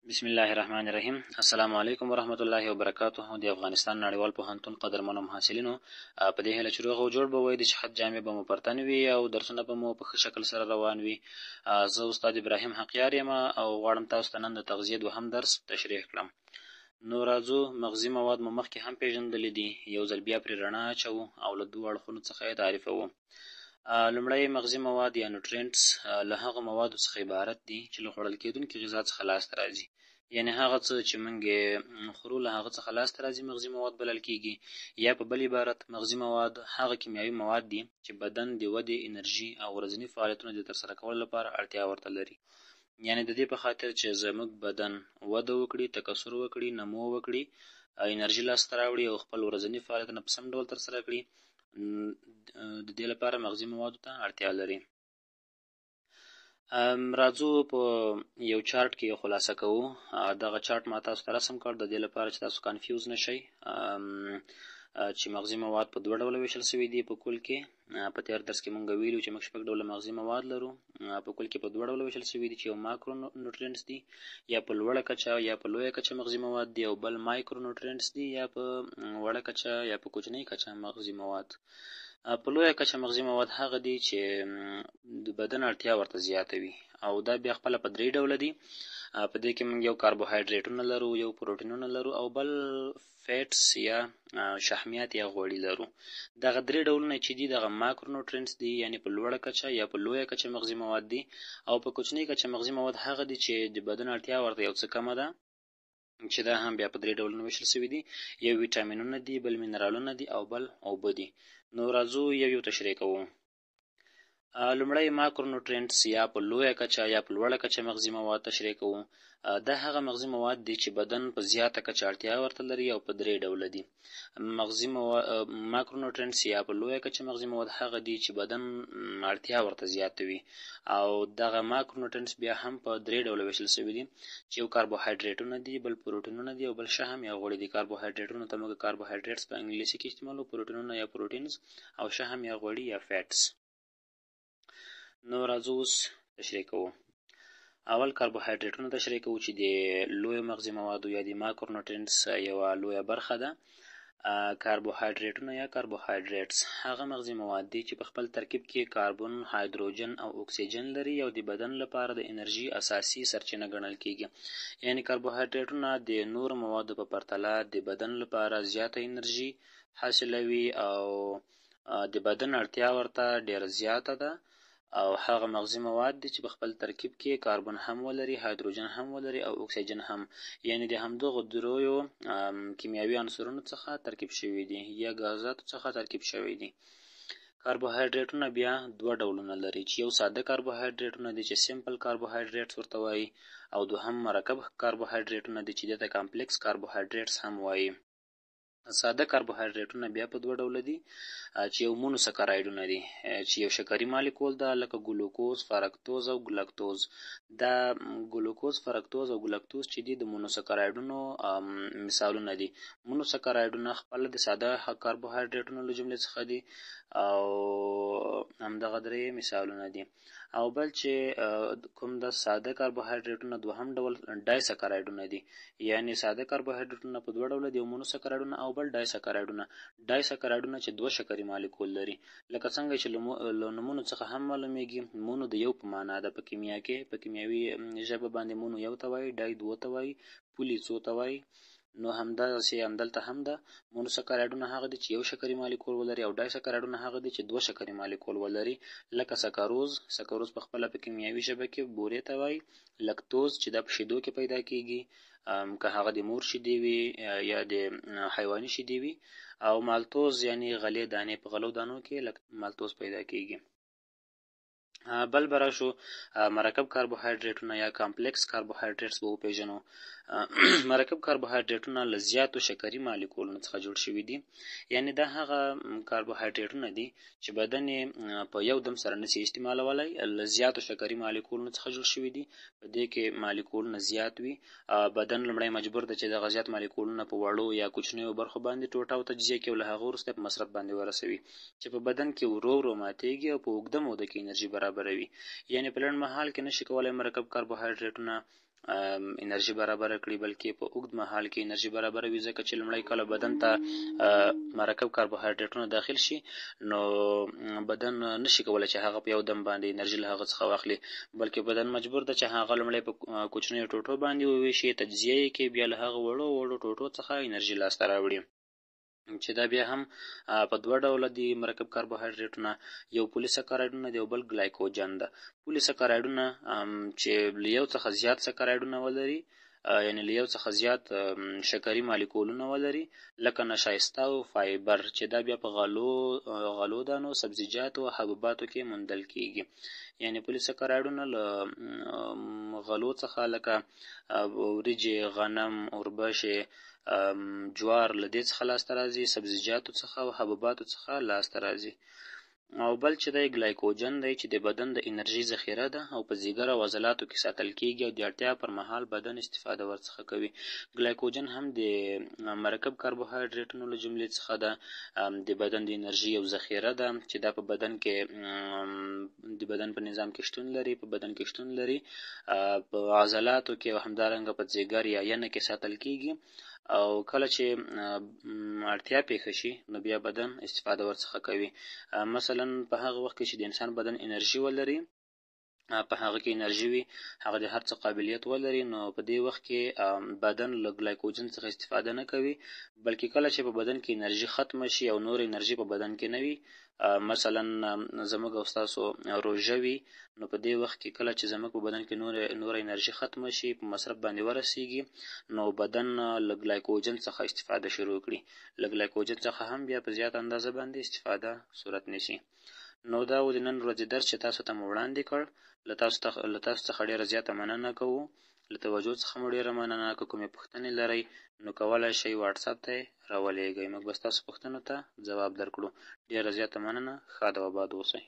بسم الله الرحمن الرحیم. السلام علیکم ورحمت الله وبرکاته. د افغانستان نړیوال پوهنتون قدرمنو محصلینو، په دې هیله چې روغ او جوړ به وئ، چې خط جامې به مو پرته نه وي او درسونه به مو په ښه شکل سره روان وي. زه استاد ابراهیم حقیار یم او غواړم تاسو ته نن د تغذیې دوهم درس تشریح کړم. نو راځو، مغذي مواد مو مخکې هم پېژندلي دي، یو ځل بیا پرې رڼا اچوو او له دوو اړخونو څخه یې تعریفوو. لومړی مغذي مواد یا نوټرینټس له هغو موادو څخه عبارت دي چې له خوړل کېدونکي غذا څخه لاسته راځي، یعنې هغه څه چې موږ یې خورو له هغه څخه لاسته راځي مغذي مواد بلل کېږي. یا په بل عبارت، مغذي مواد هغه کیمیاوي مواد دي چې بدن د ودې، انرژي او ورځني فعالیتونو د ترسره کولو لپاره اړتیا ورته لري. یعنې د دې په خاطر چې زموږ بدن وده وکړي، تکثر وکړي، نمو وکړي، انرژي لاسته راوړي او خپل ورځني فعالیتونه په سم ډول ترسره کړي، د دې لپاره مغذي موادو ته اړتیا لري. راځو په یو چارت کې یو خلاصه کوو. دغه چارت ما تاسو ته رسم کړ د دې لپاره چې تاسو کنفیوز نشئ، چې مغذي مواد په دوه ډوله ویشل شوي دي په کل کې. په تېر درس کې مونږ ویلو چې موږ 6 ډوله مغذي مواد لرو. په کل کې په دوه ډوله ویشل شوي دي چې یو ماکرو نوټرینټس دي، یا په لوړه کچه یا په لویه کچه مغذي مواد دي، او بل مایکرو نوټرینټس دي، یا په وړه کچه یا په کوچنۍ کچه مغذي مواد. په لویه کچه مغذي مواد هغه دي چې د بدن اړتیا ورته زیاته وي، او دا بیا خپله په 3 ډوله دي. په دې کې موږ یو کاربوهایډریټونه لرو، یو پروټینونه لرو، او بل فیټس یا شحمیات یا غوړي لرو. دغه 3 ډولونه چې دي دغه ماکرو نوټرینټس دي، یعنې په لوړه کچه یا په لویه کچه مغذي مواد دي. او په کوچنۍ کچه مغذي مواد هغه دي چې د بدن اړتیا ورته یو څه کمه ده، چې دا هم بیا په 3 ډولونو ویشل شوي دي. یو ویټامینونه دي، بل منرالونه دي، او بل اوبه دي. نو راځو یو تشریح کوو. لومړی ماکرو نوټرینټس یا په لویه کچه یا په لوړه کچه مغذي مواد تشریح کوو. دا هغه مغذي مواد دي چې بدن په زیاته کچه اړتیا ورته لري او په 3 ډوله دي. ماکرو نوټرینټس یا په لویه کچه مغذي مواد هغه دي چې بدن اړتیا ورته زیاته وي، او دغه ماکرو نوټرینټس بیا هم په 3 ډوله ویشل شوي دي چې یو کاربوهایډریټونه دي، بل پروټینونه دي، او بل شحم یا غوړي دي. کاربوهایډریټونو ته موږ کاربوهایډریټس په انګلیسي کې استعمالو، پروټینونه یا پروټینز، او شحم یا غوړي یا فیټس. نو راځو اوس تشریح کوو. اول کاربوهایډریټونه تشریح کوو چې د لویو مغذي موادو یا د ماکرو نوټرینټس یوه لویه برخه ده. کاربوهایډریټونه یا کاربوهایډریټس هغه مغذي مواد دي چې په خپل ترکیب کې کاربن، هایدروجن او اکسیجن لري، او د بدن لپاره د انرژي اساسي سرچینه ګڼل کېږي. یعنې کاربوهایډریټونه د نورو موادو په پرتله د بدن لپاره زیاته انرژي حاصلوي، او د بدن اړتیا ورته ډېره زیاته ده. او هغه مغذي مواد دي چې په خپل ترکیب کې کاربن هم ولري، هایدروجن هم ولري، او اکسیجن هم، یعنې د همدغو دریو کیمیاوي عنصرونو څخه ترکیب شوي دي یا غازاتو څخه ترکیب شوي دي. کاربوهایډریټونه بیا 2 ډولونه لري، چې یو ساده کاربوهایډریټونه دي چې سیمپل کاربوهایډریټس ورته وایي، او دوهم مرکب کاربوهایډریټونه دي چې دې ته کمپلیکس کاربوهایډریټس هم وایي. ساده کاربوهایډریټونه بیا په 2 ډوله دي، چې یو مونوسکرایډونه دي چې یو شکري مالیکول ده، لکه ګلوکوز، فرکتوز او ګلکتوز. دا ګلوکوز، فرکتوز او ګلکتوز چې دي د مونوسکرایډونو مثالونه دي. مونوسکرایډونه خپله د ساده کاربوهایډریټونو له جملې څخه دي، او همدغه 3 مثالونه دي. او بل چې کوم د ساده کاربوهایډریټونه دوهم ډول ډایسکرایډونه دي. یعنې ساده کاربوهایډریټونه په 2 ډوله دي، یو مونوسکرایډونه او بل ډایسکرایډونه. ډایسکرایډونه چې 2 شکري مالیکول لري، لکه څنګه چې له نومونو څخه هم معلومیږي. مونو د یو په معنا ده په کیمیا کې، په کیمیاوي ژبه باندې مونو یو ته وایي، ډای 2 ته وایي، پولي 2 ته وایي. نو همداسې همدلته هم ده. مونوسکرایډونه هغه دي چې یو شکري مالیکول ولري، او ډایسکرایډونه هغه دي چې 2 شکري مالیکول ولري، لکه سکروز. سکروز په خپله په کیمیاوي ژبه کې بورې ته وایي. لکتوز چې دا په شیدو کې پیدا کېږي، که هغه د مور شیدې وي یا د حیواني شیدې وي. او مالتوز یعنې غلې دانې، په غلو دانو کې مالتوز پیدا کېږي. بل به راشو مرکب کاربوهایډریټونه یا کمپلیکس کاربوهایډریټس به وپېژنو. مرکب کاربوهایډریټونه له زیاتو شکري مالیکولونو څخه جوړ شوي دي. یعنې دا هغه کاربوهایډریټونه دي چې بدن یې په یو دم سره نشي استعمالولی، له زیاتو شکري مالیکولونو څخه جوړ شوي دي. په دې کې مالیکولونه زیات وي. بدن لومړی مجبور ده چې دغه زیات مالیکولونه په وړو یا کوچنیو برخو باندې ټوټه او تجزیه کړي، او له هغه وروسته په مصرف باندې ورسوي، چې په بدن کې ورو ورو ماتېږي او په اوږده موده کې انرژي برابروي. یعنې په لنډ مهال کې نشي کولی مرکب کاربوهایډریټونه انرژي برابره کړي، بلکې په اوږد مهال کې انرژي برابروي، ځکه چې لومړی کله بدن ته مرکب کاربوهایډریټونه داخل شي نو بدن نشي کولی چې هغه په یو دم باندې انرژي له هغه څخه واخلي، بلکې بدن مجبور ده چې هغه لومړی په کوچنیو ټوټو باندې وویشي، تجزیه یې کړي، بیا له هغه وړو ټوټو څخه انرژي لاسته راوړي، چې دا بیا هم په دوه ډوله دي مرکب کاربوهایډریټونه، یو پولي سکرایډونه دي او بل ګلایکوجن ده. پولي سکرایډونه چې له یو څخه زیات سکرایډونه ولري، یعنې له یو څخه زیات شکري مالیکولونه ولري، لکه نشایسته او فایبر، چې دا بیا په غلو دانو، سبزیجاتو او حبوباتو کې موندل کیږي. یعنې پولي سکرایډونه له غلو څخه لکه وریجې، غنم، اوربشې، جوار له دې څخه لاسته راځي، سبزیجاتو څخه او حبوباتو څخه لاسته راځي. او بل چې دی ګلایکوجن دی چې د بدن د انرژي ذخیره ده او په ځیګر او عضلاتو کې ساتل کیږي او د اړتیا پر مهال بدن استفاده ورڅخه کوي. ګلایکوجن هم د مرکب کاربوهایډریټونو له جملې څخه ده، د بدن د انرژي یو ذخیره ده چې دا په بدن کې د بدن په نظام کې شتون لري، په بدن کې شتون لري، په عضلاتو کې او همدارنګه په ځیګر یا ینه کې ساتل کیږي، او کله چې اړتیا پیښه شي نو بیا بدن استفاده ورڅخه کوي. مثلا په هغه وخت کې چې د انسان بدن انرژي ولري، په هغه کې انرژي وي، هغه د هر څه قابلیت ولري، نو په دې وخت کې بدن له ګلایکوجن څخه استفاده نه کوي، بلکې کله چې په بدن کې انرژي ختمه شي او نور انرژي په بدن کې نه وي، مثلا زموږ او ستاسو روژه وي، نو په دې وخت کې کله چې زموږ په بدن کې نور انرژي ختمه شي، په مصرف باندې ورسیږي، نو بدن له ګلایکوجن څخه استفاده شروع کړي، له ګلایکوجن څخه هم بیا په زیات اندازه باندې استفاده صورت نیسي. نو دا و د نن ورځې درس چې تاسو ته مو وړاندې کړ. له تاسو څخه ډېره زیاته مننه کوو، له توجه څخه مو ډېره مننه. که کومې پوښتنې لرئ نو کولی شئ واټساپ ته یې راولېږئ، موږ به ستاسو پوښتنو ته ځواب درکړو. ډېره زیاته مننه، ښاد او آباد اوسئ.